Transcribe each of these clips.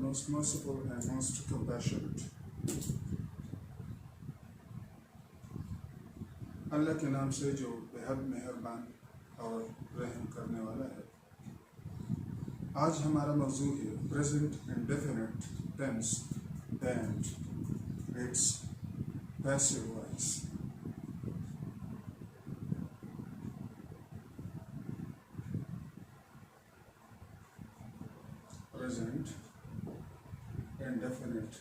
most merciful and most compassionate. अल्लाह के नाम से जो बेहद मेहरबान और रहम करने वाला है। आज हमारा मौजू है present indefinite tense and its passive voice. Present indefinite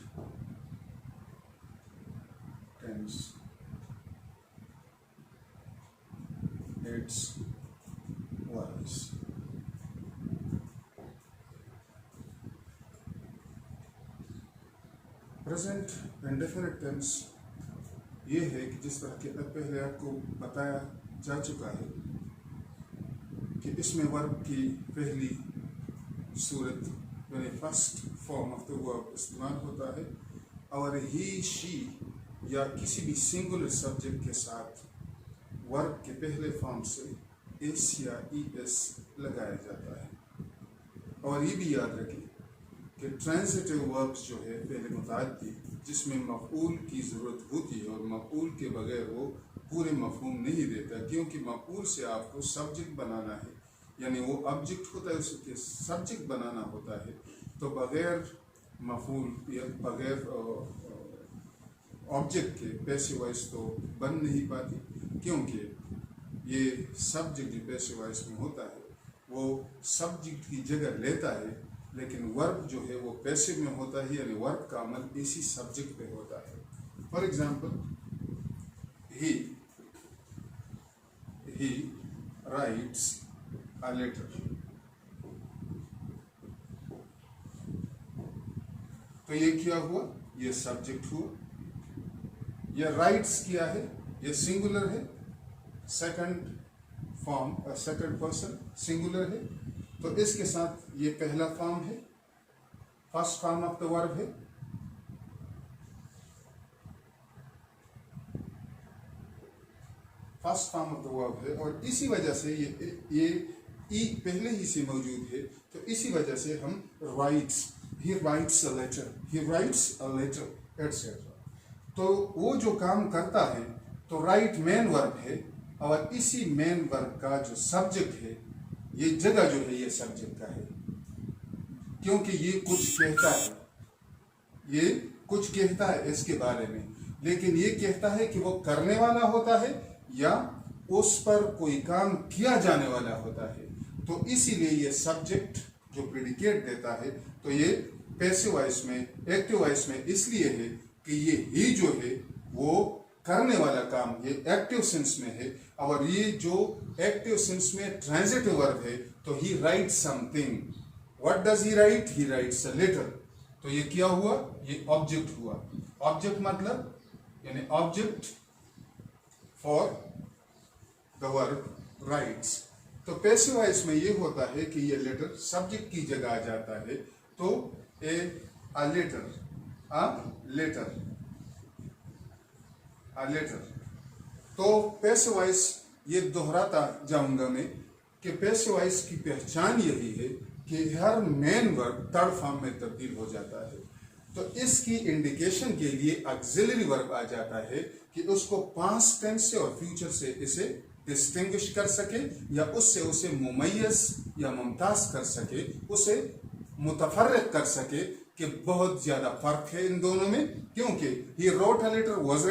tense, its voice. Present indefinite tense ये है कि जिस तरह के पहले आपको बताया जा चुका है कि इसमें वर्ब की पहली सूरत यानी first form of the verb इस्तेमाल होता है और ही शी या किसी भी सिंगुलर सब्जेक्ट के साथ वर्ब के पहले फॉर्म से एस या ई एस लगाया जाता है। और ये भी याद रखें कि ट्रांजिटिव वर्ब्स जो है पहले मुताद्दी जिसमें मफ़ऊल की ज़रूरत होती है और मफ़ऊल के बगैर वो पूरे मफ़हूम नहीं देता, क्योंकि मफ़ऊल से आपको सब्जेक्ट बनाना है, यानी वो ऑब्जेक्ट होता है उसके सब्जेक्ट बनाना होता है। तो बगैर मफ़ऊल या बगैर ऑब्जेक्ट के पैसिव वॉइस तो बन नहीं पाती, क्योंकि ये सब्जेक्ट जो पैसिव वॉइस में होता है वो सब्जेक्ट की जगह लेता है, लेकिन वर्ब जो है वो पैसिव में होता है, यानी वर्ब का अमल इसी सब्जेक्ट पे होता है। For example he rights a letter। तो ये क्या हुआ, ये सब्जेक्ट हुआ। ये राइट्स किया है, ये सिंगुलर है, second form second person singular है, तो इसके साथ ये पहला फॉर्म है, first form of the verb है। First form of the verb है और इसी वजह से ये ई पहले ही से मौजूद है, तो इसी वजह से हम writes, he writes a letter, he writes a letter etcetera. तो वो जो काम करता है तो राइट मेन वर्ब है और इसी मेन वर्ब का जो सब्जेक्ट है, ये जगह जो है ये सब्जेक्ट का है, क्योंकि ये कुछ कहता है, ये कुछ कहता है इसके बारे में, लेकिन ये कहता है कि वो करने वाला होता है या उस पर कोई काम किया जाने वाला होता है। तो इसीलिए ये सब्जेक्ट जो प्रेडिकेट देता है, तो ये पैसिव वॉइस में, एक्टिव वॉइस में इसलिए है कि ये ही जो है वो करने वाला काम ये एक्टिव सेंस में है, और ये जो एक्टिव सेंस में ट्रांजिटिव वर्ब है, तो he write something. What does he write? He writes a letter. तो ये क्या हुआ, ये ऑब्जेक्ट हुआ। ऑब्जेक्ट मतलब यानी object for the verb rights. तो पैसिव वॉइस में ये होता है कि ये लेटर सब्जेक्ट की जगह आ जाता है, तो अ लेटर। तो पैसिव वॉइस ये दोहराता जाऊंगा मैं कि पैसिव वॉइस की पहचान यही है कि हर मेन वर्ब थर्ड फॉर्म में तब्दील हो जाता है। तो इसकी इंडिकेशन के लिए ऑक्सिलरी वर्ब आ जाता है कि उसको पास्ट टेंस से और फ्यूचर से इसे डिस्टिंग्विश कर सके, या उससे उसे मुमय्यज या मुमताज कर सके, उसे मुतफर्रिक कर सके कि बहुत ज्यादा फर्क है इन दोनों में, क्योंकि he wrote a letter was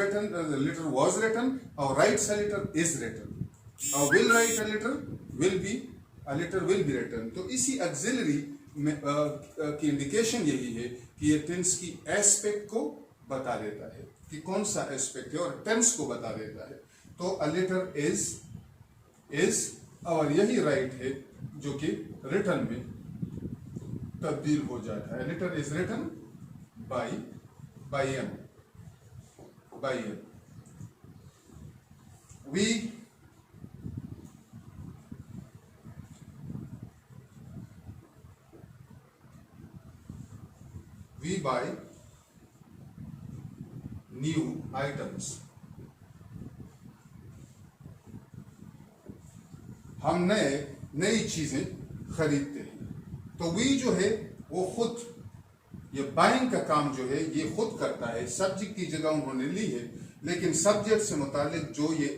written और writes a letter is written, और will write a letter will be written. तो इसी ऑक्सिलरी की इंडिकेशन यही है कि ये टेंस की एस्पेक्ट को बता देता है कि कौन सा एस्पेक्ट है, और टेंस को बता देता है। तो अ लेटर इज और यही राइट है जो कि रिटन में तब्दील हो जाता है। Letter is written by them. we buy new items। हम नई चीजें खरीदते हैं। तो वी जो है वो खुद ये बाइंग का काम जो है ये खुद करता है, सब्जेक्ट की जगह उन्होंने ली है, लेकिन सब्जेक्ट से मुतालिक जो ये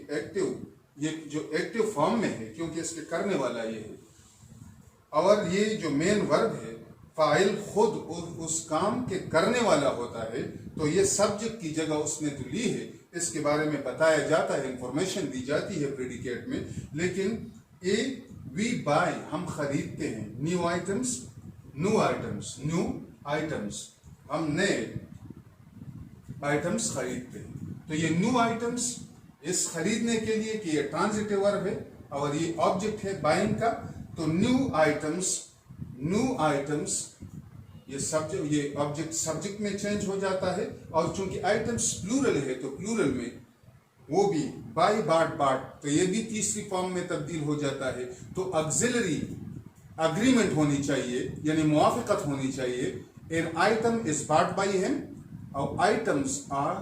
जो एक्टिव फॉर्म में है, क्योंकि इसके करने वाला ये है, और ये जो मेन वर्ब है फाइल खुद उस काम के करने वाला होता है, तो ये सब्जेक्ट की जगह उसने तो ली है, इसके बारे में बताया जाता है, इंफॉर्मेशन दी जाती है प्रेडिकेट में। लेकिन ए वी बाय, हम खरीदते हैं, न्यू आइटम्स, हम नए आइटम्स खरीदते हैं। तो ये न्यू आइटम्स, इस खरीदने के लिए कि ये ट्रांजिटिव वर्ब है और ये ऑब्जेक्ट है बाइंग का, तो न्यू आइटम्स ये ऑब्जेक्ट सब्जेक्ट में चेंज हो जाता है, और चूंकि आइटम्स प्लूरल है तो प्लूरल में वो भी बाय बाट, तो ये भी तीसरी फॉर्म में तब्दील हो जाता है। तो ऑक्सिलरी अग्रीमेंट होनी चाहिए, यानी मुआफिकत होनी चाहिए। An item is bought by him और items are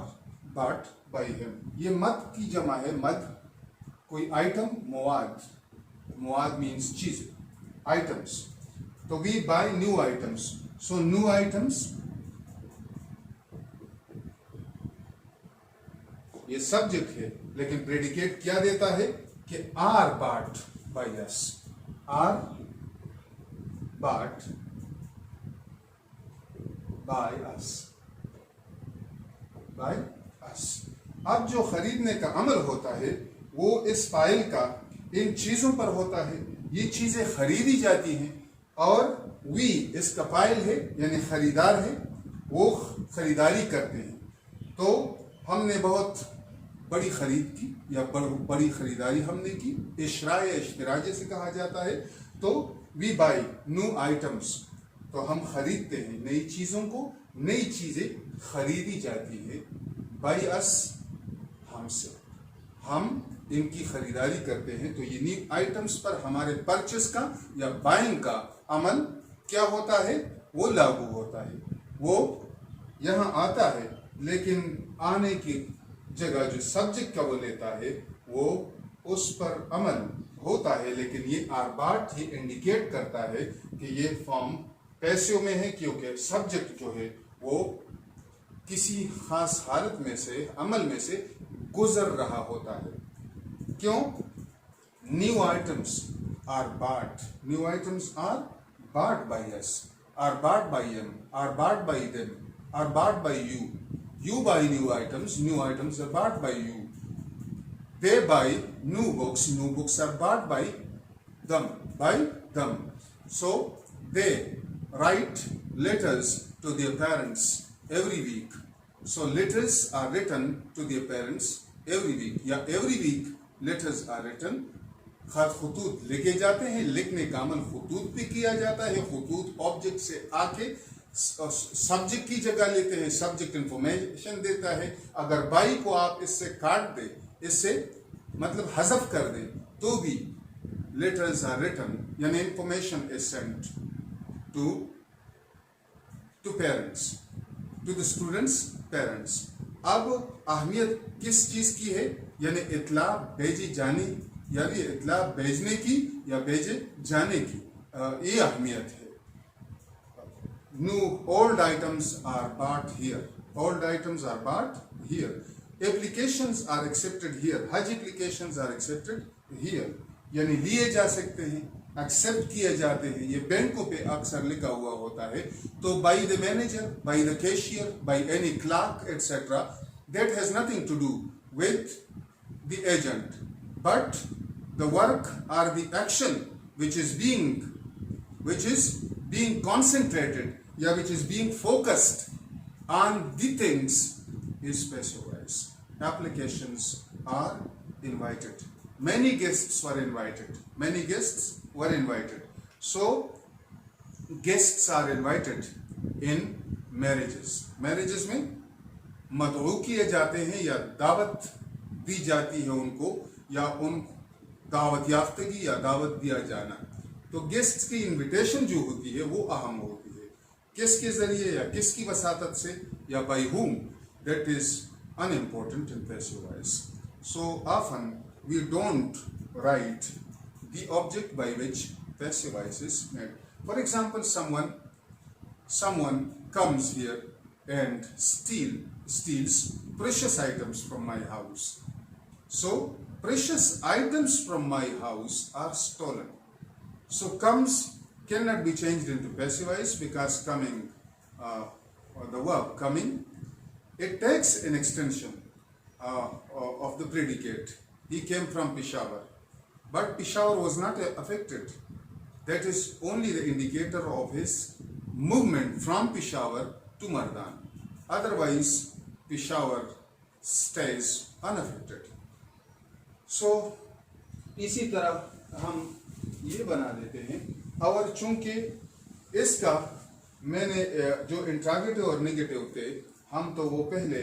bought by him. ये मद की जमा है, मद कोई आइटम, मुआद मीन्स चीज, आइटम्स। तो we buy new items, so new items ये सब्जेक्ट है, लेकिन प्रेडिकेट क्या देता है कि are bought by us, are bought by us. अब जो खरीदने का अमल होता है वो इस फाइल का इन चीजों पर होता है, ये चीजें खरीदी जाती हैं, और वी इसका फाइल है यानी खरीदार है, वो खरीदारी करते हैं। तो हमने बहुत बड़ी खरीद की या बड़ी खरीदारी हमने की, इशरा या इश्तिरा जैसे कहा जाता है। तो वी बाय न्यू आइटम्स, तो हम खरीदते हैं नई चीजों को, नई चीजें खरीदी जाती है। बाय अस, हमसे, हम इनकी खरीदारी करते हैं। तो ये न्यू आइटम्स पर हमारे परचेस का या बाइंग का अमल क्या होता है, वो लागू होता है, वो यहाँ आता है, लेकिन आने की जगह जो सब्जेक्ट का वो लेता है वो उस पर अमल होता है। लेकिन ये आरबाट ही इंडिकेट करता है कि ये फॉर्म पैसिव में है, क्योंकि सब्जेक्ट जो है वो किसी खास हालत में से, अमल में से गुजर रहा होता है। क्यों? New items are bought, new items are bought by us, are bought by him, are bought by them, are bought by you. You buy new items are bought by you. They buy new books are bought by them. So they write letters to their parents every week. So letters are written to their parents every week. या every week letters are written. खतूत लिखे जाते हैं, लिखने का अमल खतूत पे किया जाता है। खतूत ऑब्जेक्ट से आके सब्जेक्ट की जगह लेते हैं, सब्जेक्ट इंफॉर्मेशन देता है। अगर बाई को आप इससे काट दे, इससे मतलब हज़फ कर दे, तो भी लेटर्स आर रिटन, यानी information is sent to parents, to the students parents. अब अहमियत किस चीज की है, यानी इतला भेजी जानी, यानी इतला भेजने की या भेजे जाने की, ये अहमियत है। New old items are bought here. Old items are bought here. Applications are accepted here. Hajj applications are accepted here. यानी लिए जा सकते हैं, एक्सेप्ट किए जाते हैं। ये बैंकों पे अक्सर लिखा हुआ होता है। तो by the manager, by the cashier, by any clerk, etc. That has nothing to do with the agent, but the work or the action which is being concentrated, या which is being focused on the things is passive voice. Applications are invited. Many guests were invited. So guests are invited in marriages. Marriages में मदऊ किए जाते हैं या दावत दी जाती है उनको, या उन दावत याफ्तगी या दावत दिया जाना। तो गेस्ट्स की इनविटेशन जो होती है वो अहम होती है। किसके जरिए या किसकी वसातत से या by whom, that is unimportant in passive voice. So often we don't write the object by which passive voice is made. For example, someone someone comes here and steals precious items from my house. So precious items from my house are stolen. So comes cannot be changed into passive voice because coming, or the verb coming, it takes an extension of the predicate. He came from Peshawar, but Peshawar was not affected. That is only the indicator of his movement from Peshawar to Mardan. Otherwise, Peshawar stays unaffected. So इसी तरह हम ये बना देते हैं, और चूंकि इसका मैंने जो इंट्रागेटिव और नेगेटिव थे हम तो वो पहले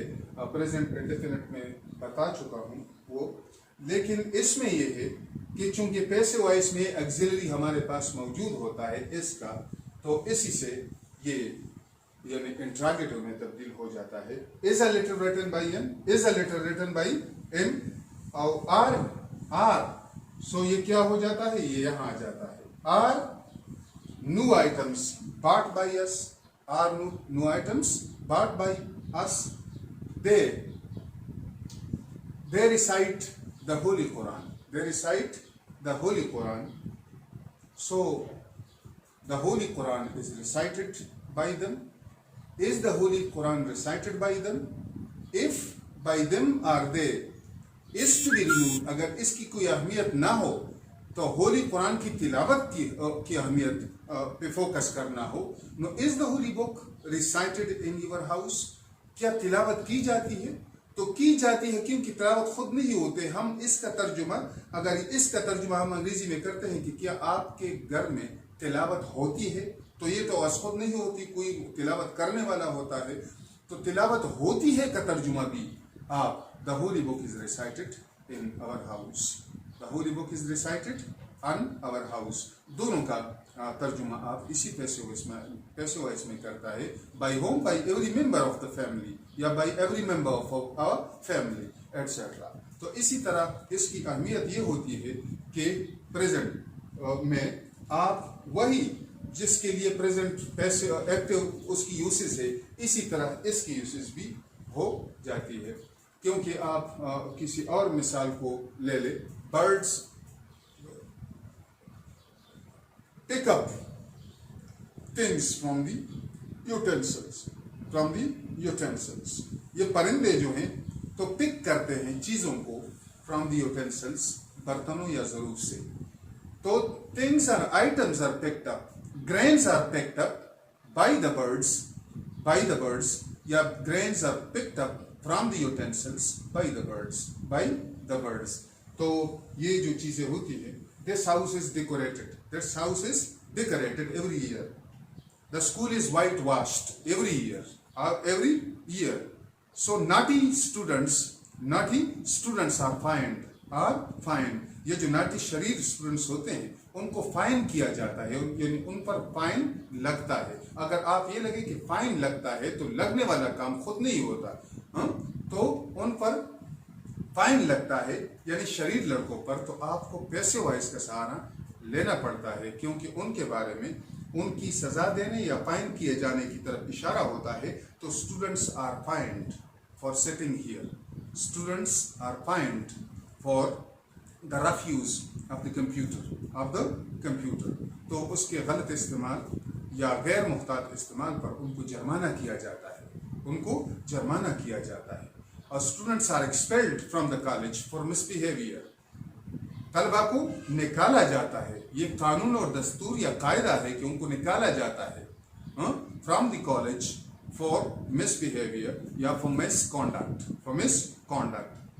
प्रेजेंट इंडेफिनिट में बता चुका हूँ वो, लेकिन इसमें ये है कि चूंकि पैसिव वॉइस में ऑक्सिलरी हमारे पास मौजूद होता है इसका, तो इसी से ये यानी इंट्रागेटिव में तब्दील हो जाता है. Is a letter written by them, is a letter written by them, और आर सो ये क्या हो जाता है, ये यहाँ आ जाता है. Are new items bought by us, are new items bought by us. They recite the Holy Quran. They recite the Holy Quran. So the Holy Quran is recited by them. Is the Holy Quran recited by them? If by them are they is to be removed, अगर इसकी कोई अहमियत ना हो तो होली कुरान की तिलावत की अहमियत पे फोकस करना हो. No is the holy book recited in your house, क्या तिलावत की जाती है? तो की जाती है क्योंकि तिलावत खुद नहीं होते. हम इसका तर्जुमा, अगर इसका तर्जुमा हम अंग्रेजी में करते हैं कि क्या आपके घर में तिलावत होती है, तो ये तो खुद नहीं होती, कोई तिलावत करने वाला होता है. तो तिलावत होती है का तर्जुमा भी आप the holy book is recited in our house, the holy book is recited on our house, दोनों का तर्जुमा आप इसी पैसिव वॉइस में करता है. By whom, by every member of the family, या by every member of our family etcetera. तो इसी तरह इसकी अहमियत ये होती है कि प्रेजेंट में आप वही जिसके लिए प्रेजेंट पैसिव एक्टिव उसकी यूसेज है, इसी तरह इसकी यूसेज भी हो जाती है. क्योंकि आप किसी और मिसाल को ले ले, birds pick up things from the utensils. ये परिंदे जो हैं तो पिक करते हैं चीजों को from the utensils, बर्तनों या ज़रूफ से. तो things are items are picked up, grains are picked up by the birds, या grains are picked up from the utensils by the birds. तो ये जो चीजें होती हैं, this house is decorated. This house is decorated every year. The school is whitewashed every year. Every year. So naughty students are fined. ये जो naughty शरीर students होते हैं उनको फाइन किया जाता है, यानी उन पर फाइन लगता है. अगर आप ये लगे कि फाइन लगता है तो लगने वाला काम खुद नहीं होता, तो उन पर फाइन लगता है यानी शरीर लड़कों पर, तो आपको पैसिव वॉइस का सहारा लेना पड़ता है क्योंकि उनके बारे में उनकी सजा देने या फाइन किए जाने की तरफ इशारा होता है. तो students are fined for sitting here, students are fined for the refuse of the computer. तो उसके गलत इस्तेमाल या गैर मुख्तार इस्तेमाल पर उनको जुर्माना किया जाता है. और students are expelled from the college for misbehaviour, तलबा को निकाला जाता है. ये कानून और दस्तूर या कायदा है कि उनको निकाला जाता है from the college for misbehaviour या फॉर मिसकॉन्डक्ट.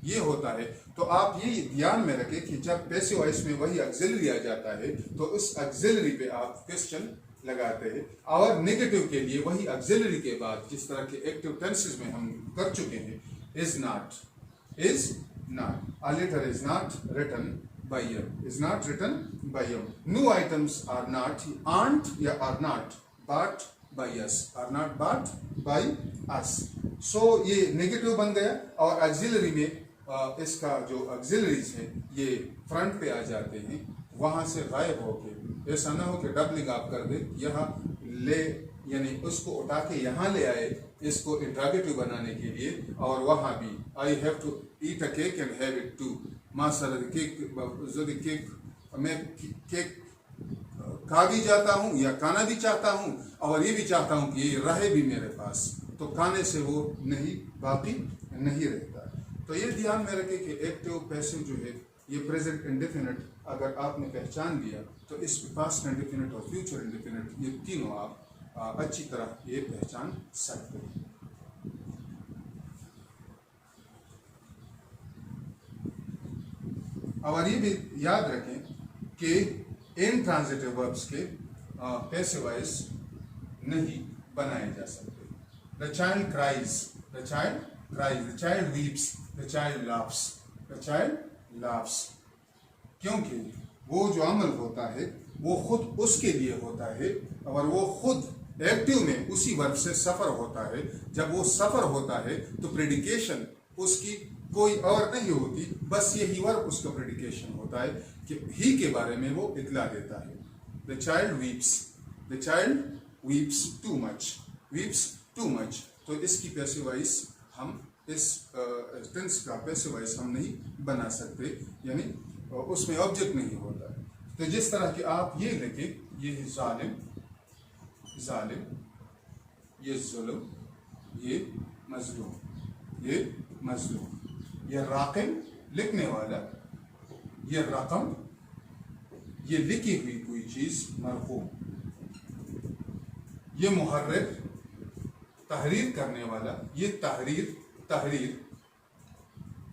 ये होता है. तो आप ये ध्यान में रखें कि जब पैसिव वॉइस में वही ऑक्सिलरी आ जाता है तो उस ऑक्सिलरी पे आप क्वेश्चन लगाते हैं. और नेगेटिव के लिए वही ऑक्सिलरी के बाद जिस तरह के एक्टिव टेंसेस में हम कर चुके हैं, is not, a letter is not written by you. New items are not, aren't या are not bought by us. So ये नेगेटिव बन गया. और ऑक्सिलरी में इसका जो ऑक्सिलरीज है ये फ्रंट पे आ जाते हैं, वहां से गायब होके, ऐसा ना हो कि डबलिंग आप कर दे, यहाँ ले यानी उसको उठा के यहाँ ले आए इसको इंट्रागेटिव बनाने के लिए, और वहाँ भी I have to eat a cake and have it too, माँ सर केक, मैं केक खा भी जाता हूँ या खाना भी चाहता हूँ, और ये भी चाहता हूँ कि ये रहे भी मेरे पास, तो खाने से वो नहीं बाकी नहीं रहता। तो ये ध्यान में रखें कि एक्टिव पैसिव जो है ये प्रेजेंट इंडेफिनिट अगर आपने पहचान लिया तो इस पास्ट इंडेफिनिट और फ्यूचर इंडेफिनिट ये तीनों आप अच्छी तरह ये पहचान सकते हैं। और ये भी याद रखें कि इनट्रांजिटिव वर्ब्स के पैसिव वॉइस नहीं बनाए जा सकते। The child cries, the child cries, the child weeps, the child laughs, the child laughs, क्योंकि वो जो अमल होता है वो खुद उसके लिए होता है, और वो खुद एक्टिव में उसी वर्ब से सफर होता है। जब वो सफर होता है तो प्रेडिकेशन उसकी कोई और नहीं होती, बस यही वर्ब उसका प्रेडिकेशन होता है कि ही के बारे में वो इतला देता है। The child weeps, the child weeps too much, weeps too much, तो इसकी पैसिव वॉइस हम इस टेंस का पैसिव वॉइस हम नहीं बना सकते, यानी उसमें ऑब्जेक्ट नहीं होता है। तो जिस तरह कि आप ये लिखें, ये जालिम, जालिम, ये जुल्म, ये मजलूम, ये मजलूम, ये राकिम लिखने वाला, ये रकम, ये लिखी हुई कोई चीज मरकूम, ये मुहर्रिर तहरीर करने वाला, ये तहरीर, तहरीर,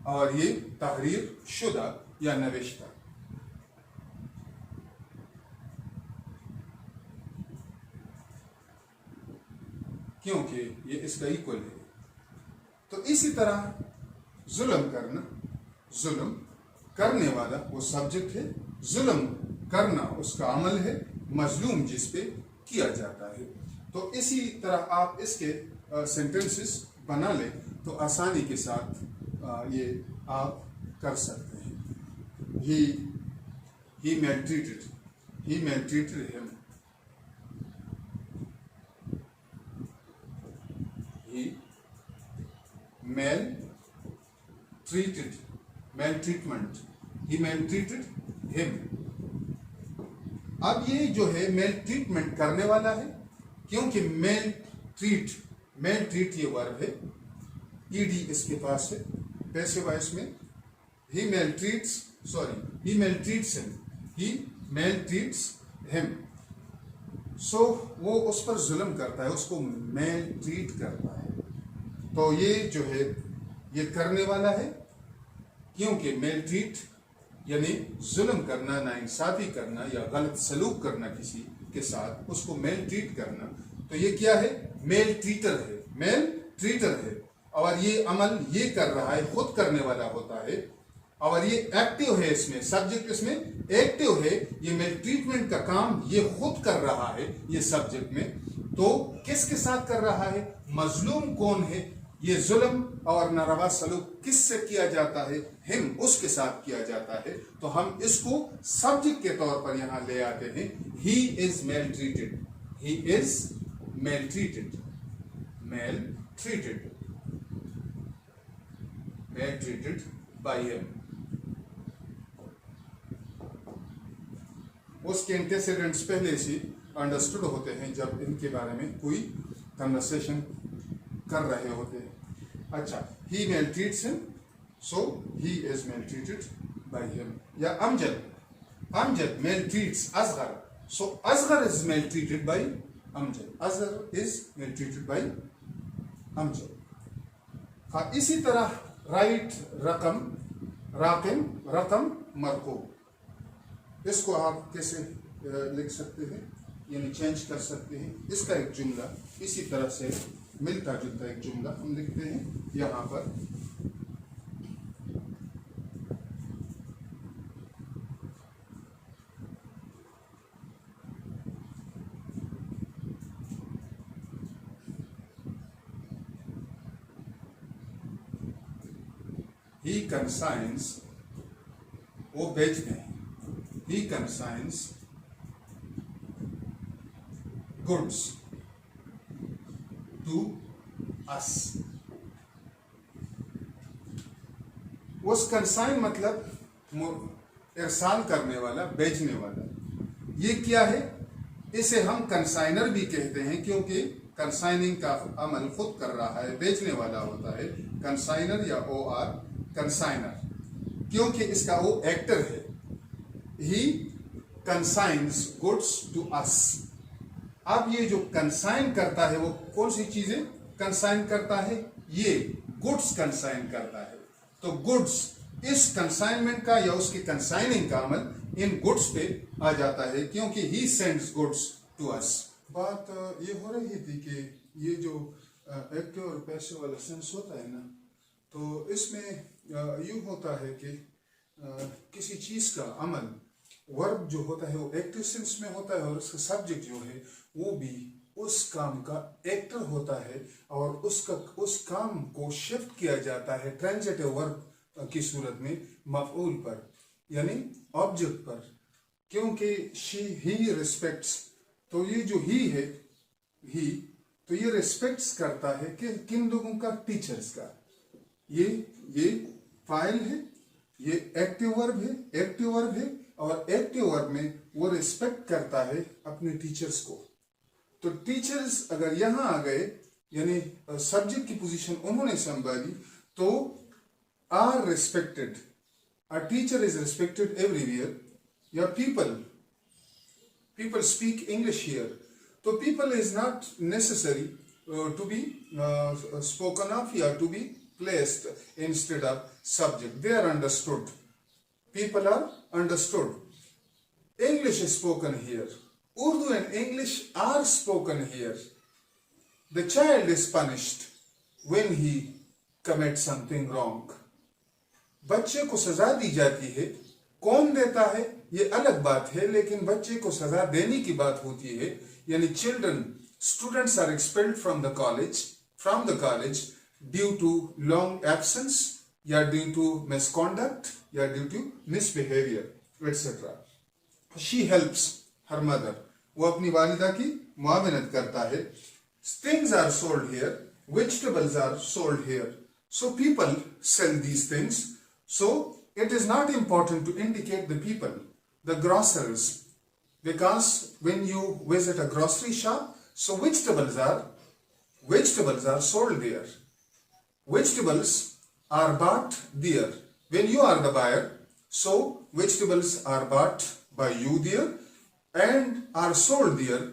और ये तहरीर शुदा या नविश्ता। क्योंकि ये इसका इक्वल है। तो इसी तरह जुल्म करना, जुल्म करने वाला वो सब्जेक्ट है, जुल्म करना उसका अमल है, मजलूम जिस पे किया जाता है। तो इसी तरह आप इसके सेंटेंसेस बना लें तो आसानी के साथ ये आप कर सकते हैं। he maltreated, he maltreated him, he maltreated, maltreatment, he maltreated him। अब ये जो है maltreatment करने वाला है, क्योंकि maltreat, maltreat ये वर्ब है, ed इसके पास है पैसिव वॉइस में। he maltreats, sorry, he maltreats him, he maltreats him, so वो उस पर जुल्म करता है, उसको maltreat करता है। तो ये जो है ये करने वाला है, क्योंकि maltreat यानी जुल्म करना, नाइंसाफी करना या गलत सलूक करना किसी के साथ, उसको maltreat करना। तो ये क्या है? maltreater है, maltreater है, और ये अमल ये कर रहा है, खुद करने वाला होता है, और ये एक्टिव है, इसमें सब्जेक्ट इसमें एक्टिव है, ये maltreatment का काम ये खुद कर रहा है ये सब्जेक्ट में। तो किसके साथ कर रहा है? मजलूम कौन है? ये जुल्म और नारवा सलूक किससे किया जाता है? हिम, उसके साथ किया जाता है। तो हम इसको सब्जेक्ट के तौर पर यहां ले आते हैं। He is maltreated, he is maltreated, maltreated, maltreated by him। उसके एंटेसिडेंट्स पहले से अंडरस्टूड होते हैं जब इनके बारे में कोई कन्वर्सेशन कर रहे होते हैं। अच्छा, he maltreats him, so he is maltreated by him। या Amjad, Amjad maltreats Asghar, so Asghar is maltreated by Amjad, Asghar is maltreated by Amjad. हाँ, इसी तरह राइट, रकम, राकिम, रकम, मरकूब, इसको आप कैसे लिख सकते हैं, यानी चेंज कर सकते हैं। इसका एक जुमला इसी तरह से मिलता जुलता एक जुमला हम लिखते हैं यहाँ पर। He consigns, वो बेचते हैं, he consigns goods, to us. उस कंसाइन मतलब इरसाल करने वाला, भेजने वाला. ये क्या है? इसे हम कंसाइनर भी कहते हैं क्योंकि कंसाइनिंग का अमल खुद कर रहा है, बेचने वाला होता है कंसाइनर या OR कंसाइनर, क्योंकि इसका वो एक्टर है. ही कंसाइन्स गुड्स टू अस. अब ये जो कंसाइन करता है वो कौन सी चीजें कंसाइन करता है? ये गुड्स कंसाइन करता है. तो गुड्स, इस कंसाइनमेंट का या उसकी कंसाइनिंग का अमल इन गुड्स पे आ जाता है क्योंकि he sends goods to us. बात ये हो रही थी कि ये जो एक्टिव और पैसिव वाला सेंस होता है ना, तो इसमें यूं होता है कि किसी चीज का अमल, वर्ब जो होता है वो एक्टिव सेंस में होता है और उसका सब्जेक्ट जो है वो भी उस काम का एक्टर होता है और उस काम को शिफ्ट किया जाता है ट्रांजिटिव वर्ब की सूरत में मफऊल पर, यानी ऑब्जेक्ट पर, क्योंकि ही रिस्पेक्ट्स. तो ये जो ही है, ही, तो ये रिस्पेक्ट्स करता है कि किन लोगों का? टीचर्स का. ये फाइल है, ये एक्टिव वर्ब है और एक्टिव वर्ब में वो रिस्पेक्ट करता है अपने टीचर्स को. तो टीचर्स अगर यहां आ गए, यानी सब्जेक्ट की पोजीशन उन्होंने संभाली, तो are respected. A teacher is respected everywhere. या people speak English here. So people is not necessary to be spoken of or to be placed instead of subject. They are understood. People are understood. English is spoken here. Urdu and English are spoken here. The child is punished when he commits something wrong. बच्चे को सजा दी जाती है. कौन देता है ये अलग बात है, लेकिन बच्चे को सजा देने की बात होती है. यानी students are expelled from the college due to long absence या due to misconduct या due to misbehavior etc. She helps her mother. वो अपनी वालिदा की मुआविनत करता है. Things are sold here, vegetables are sold here. So people sell these things. So it is not important to indicate the people, the grocers, because when you visit a grocery shop, so vegetables are sold there. Vegetables are bought there. When you are the buyer, so vegetables are bought by you there and are sold there.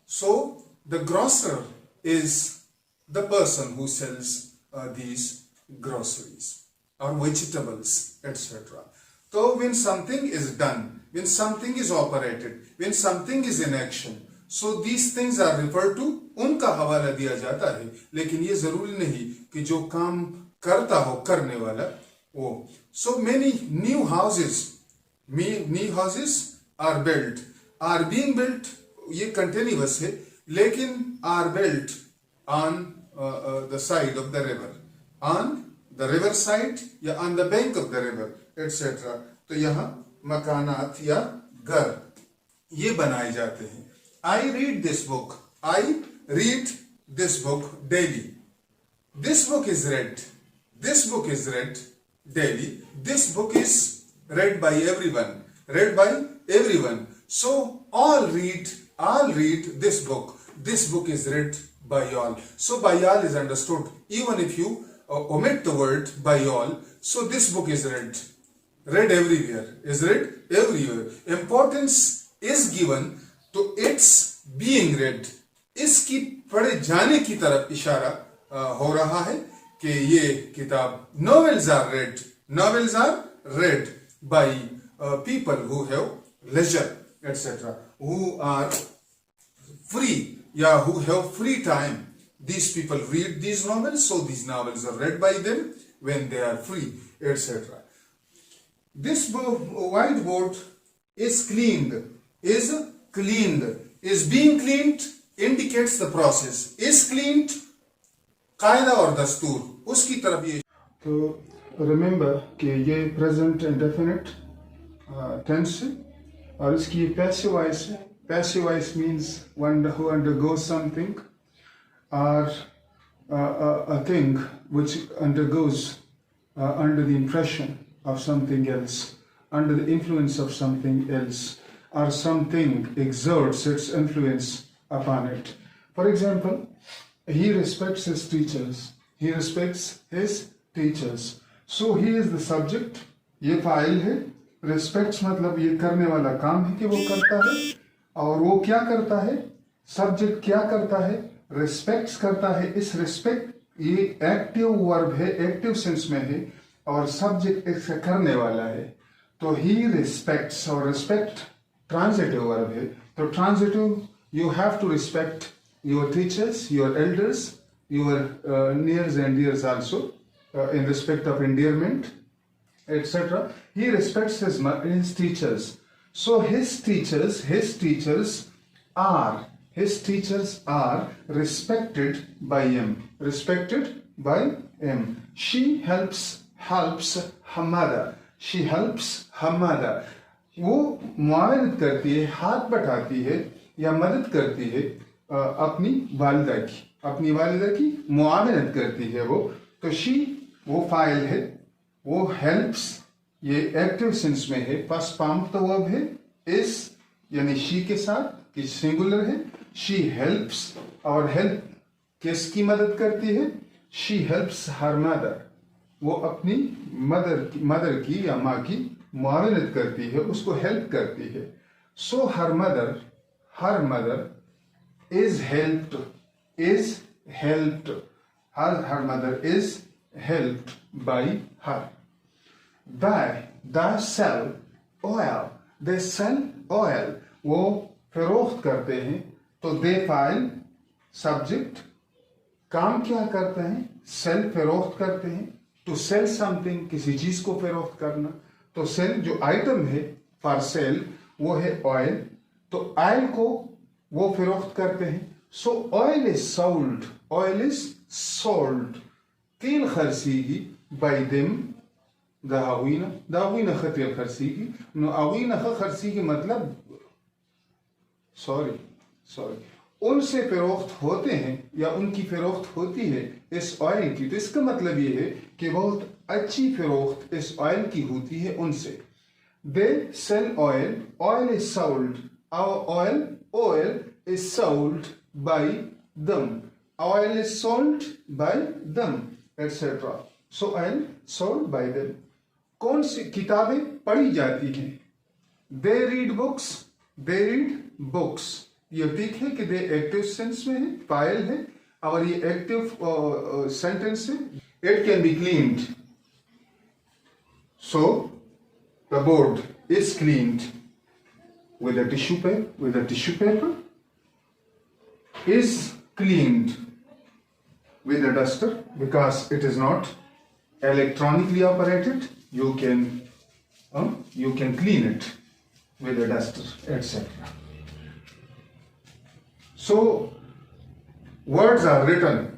So the grocer is the person who sells these groceries or vegetables, etc. So when something is done, when something is operated, when something is in action, so these things are referred to. उनका हवाला दिया जाता है, लेकिन ये जरूरी नहीं कि जो काम करता हो करने वाला वो. So many new houses are built, are being built. ये continuous है, लेकिन are built on the side of the river, on the river side या on the bank of the river etc. तो यहाँ मकानात या घर ये बनाए जाते हैं. I read this book. I read this book daily. This book is read. This book is read daily. This book is read by everyone. Read by everyone. So all read this book. This book is read by all. So by all is understood. Even if you omit the word by all, so this book is read. Read everywhere. Is read everywhere. Importance is given to its being read. इसकी पढ़े जाने की तरफ इशारा हो रहा है कि ये किताब novels are read by people who have leisure etc. who are free या who have free time. These people read these novels, so these novels are read by them when they are free etc. This whiteboard is cleaned. Is being cleaned indicates the process. Is cleaned कायदा और दस्तूर उसकी तरफ ये. तो remember कि ये present indefinite tense है और इसकी passive voice है. Passive voice means one who undergoes something or a thing which undergoes under the impression of something else, under the influence of something else, or something exerts its influence upon it. For example, he respects his teachers. He respects his teachers. So he is the subject. ये file है. Respects मतलब ये करने वाला काम है कि वो करता है. और वो क्या करता है? Subject क्या करता है? Respects करता है. इस respect ये एक्टिव वर्ब है, एक्टिव सेंस में है, और सब्जेक्ट इसका करने वाला है. तो ही रिस्पेक्ट्स, और रिस्पेक्ट ट्रांजिटिव वर्ब है. तो transitive, you have to respect your teachers, your elders, your nears and dears also, in respect of endearment, etc. He respects his teachers. So his teachers are respected by him. Respected by him. She helps her mother. She helps her mother. वो मुआवनत करती है, हाथ बढ़ाती है या मदद करती है अपनी वालिदा की मुआवनत करती है वो. तो शी वो फाइल है, वो हेल्प्स ये एक्टिव सेंस में है. फर्स्ट फॉर्म तो वर्ब है इस, यानी शी के साथ, कि सिंगुलर है. शी हेल्प्स, और हेल्प किसकी मदद करती है? She helps her mother. वो अपनी मदर की या माँ की मुआवनत करती है, उसको हेल्प करती है. So her mother is helped. Her mother is helped by her. They sell oil. वो फरोख्त करते हैं. तो दे फाइल, सब्जेक्ट, काम क्या करते हैं? सेल, फरोख्त करते हैं. टू सेल समथिंग, किसी चीज को फरोख्त करना. तो सेल जो आइटम है फॉर सेल वो है ऑयल. तो ऑयल को वो फरोख्त करते हैं. सो ऑयल इज सोल्ड. कील खरसीगी बाय देम दावीना खतील खरसीगी. नो आवीना खरसीगी मतलब सॉरी उनसे फरोख्त होते हैं या उनकी फरोख्त होती है इस ऑयल की. तो इसका मतलब ये है कि बहुत अच्छी फरोख्त इस ऑयल की होती है उनसे. They sell oil is sold. Our oil is sold by them. Oil is sold by them, etc. So oil sold by them. कौन सी किताबें पढ़ी जाती हैं? They read books. ये ठीक है कि they एक्टिव सेंस में है, फाइल है, और ये एक्टिव सेंटेंस है. It can be cleaned. So the board is cleaned with a tissue paper, is cleaned with a duster, because it is not electronically operated. You can clean it with a duster, etc. So words are written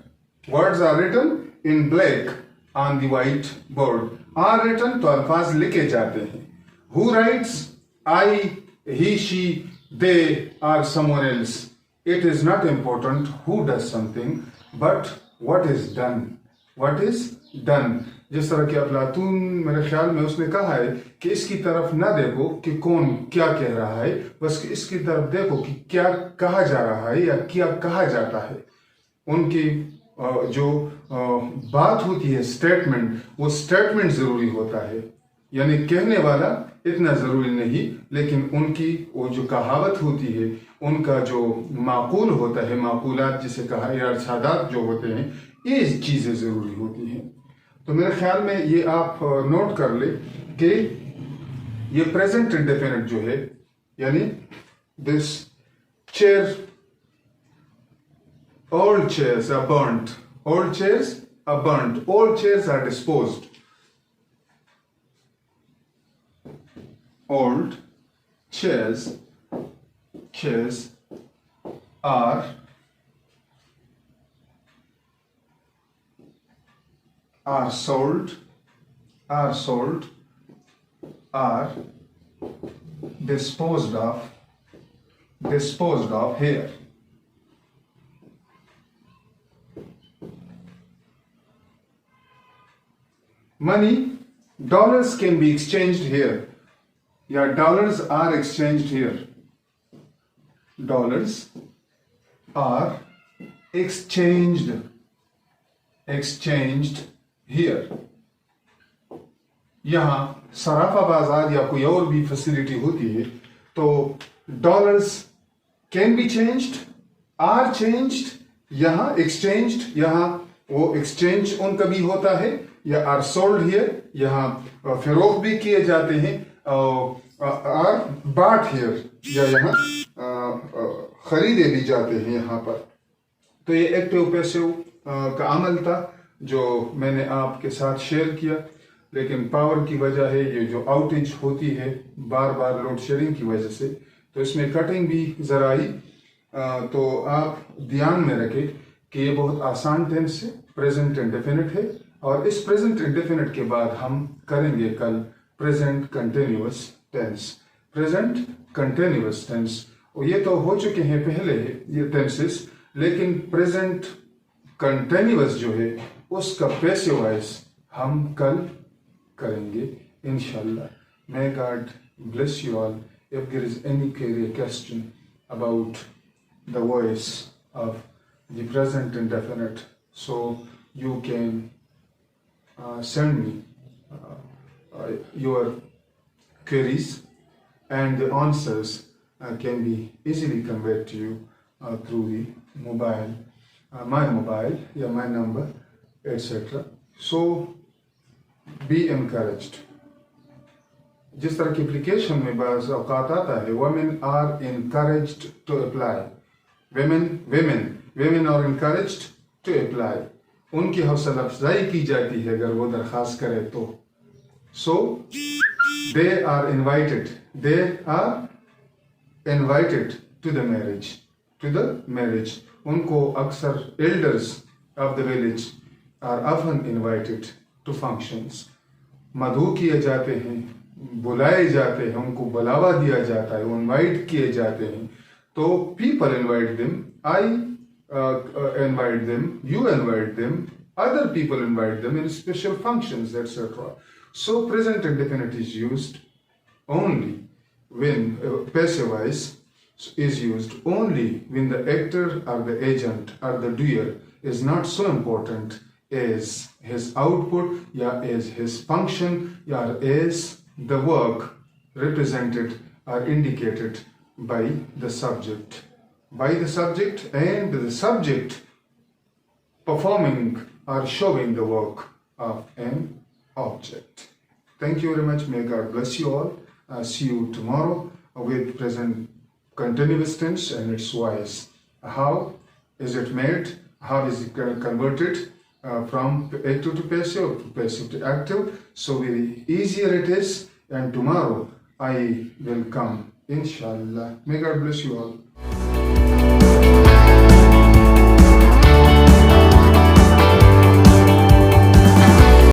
in black on the white board. Are written तो अल्फाज लिखे जाते हैं. Who writes? I, he, she, they, or someone else. It is not important who does something, but what is done. जिस तरह कि अफलातून, मेरे ख्याल में उसने कहा है कि इसकी तरफ ना देखो कि कौन क्या कह रहा है, बस इसकी तरफ देखो कि क्या कहा जा रहा है या क्या कहा जाता है. उनकी जो बात होती है, स्टेटमेंट, वो स्टेटमेंट जरूरी होता है. यानी कहने वाला इतना जरूरी नहीं, लेकिन उनकी वो जो कहावत होती है, उनका जो माकूल होता है, माकूलात जिसे कहा, या इरशादात जो होते हैं, ये चीजें जरूरी होती हैं. तो मेरे ख्याल में ये आप नोट कर ले कि ये प्रेजेंट इंडेफिनिट जो है, यानी this chair, old chairs are burnt. Old chairs are burnt. Old chairs are disposed. Old chairs are sold, are disposed of here. money, dollars can be exchanged here. Yeah, dollars are exchanged here. Dollars are exchanged here. यहाँ सराफा बाजार या कोई और भी facility होती है तो dollars can be changed, are changed, यहाँ एक्सचेंज्ड, यहाँ वो एक्सचेंज उनका भी होता है, या आर सोल्ड हियर, यहाँ फरोख्त भी किए जाते हैं, आर बाट हियर, या यहाँ खरीदे भी जाते हैं यहाँ पर। तो ये एक्टिव पैसिव का अमल था जो मैंने आपके साथ शेयर किया, लेकिन पावर की वजह है ये जो आउटेज होती है बार बार लोड शेडिंग की वजह से, तो इसमें कटिंग भी जरा आई। तो आप ध्यान में रखें कि ये बहुत आसान टेंस है, प्रेजेंट इंडेफिनिट है, और इस प्रेजेंट इंडेफिनिट के बाद हम करेंगे कल present continuous tense. Present continuous tense, और ये तो हो चुके हैं पहले ये टेंसेस, लेकिन प्रेजेंट कंटिन्यूअस जो है उसका पैसिव वॉइस हम कल करेंगे इंशाल्लाह। May God bless you all. If there is any question about the voice of the present indefinite, so you can send me your queries, and the answers can be easily conveyed to you through the mobile, my mobile, yeah, my number, etc. So be encouraged. जिस तरह की application में बाज़ औक़ात आता है, women are encouraged to apply, women are encouraged to apply, उनकी हौसला अफजाई की जाती है अगर वो दरख्वास्त करे तो। So they are invited to the marriage, उनको अक्सर elders of the village are often invited to functions, मधु किए जाते हैं, बुलाए जाते हैं, उनको बुलावा दिया जाता है, इनवाइट किए जाते हैं। तो people invite them, I invite them, you invite them, other people invite them in special functions, etc. So present indefinite is used only when passive voice is used only when the actor or the agent or the doer is not so important as his output, yeah, as his function, yeah, as the work represented or indicated by the subject, and the subject performing or showing the work of an object. Thank you very much. May God bless you all. See you tomorrow with present continuous tense and its voice. How is it made? How is it converted from active to passive to active? So very easier it is. And tomorrow I will come, inshallah. May God bless you all.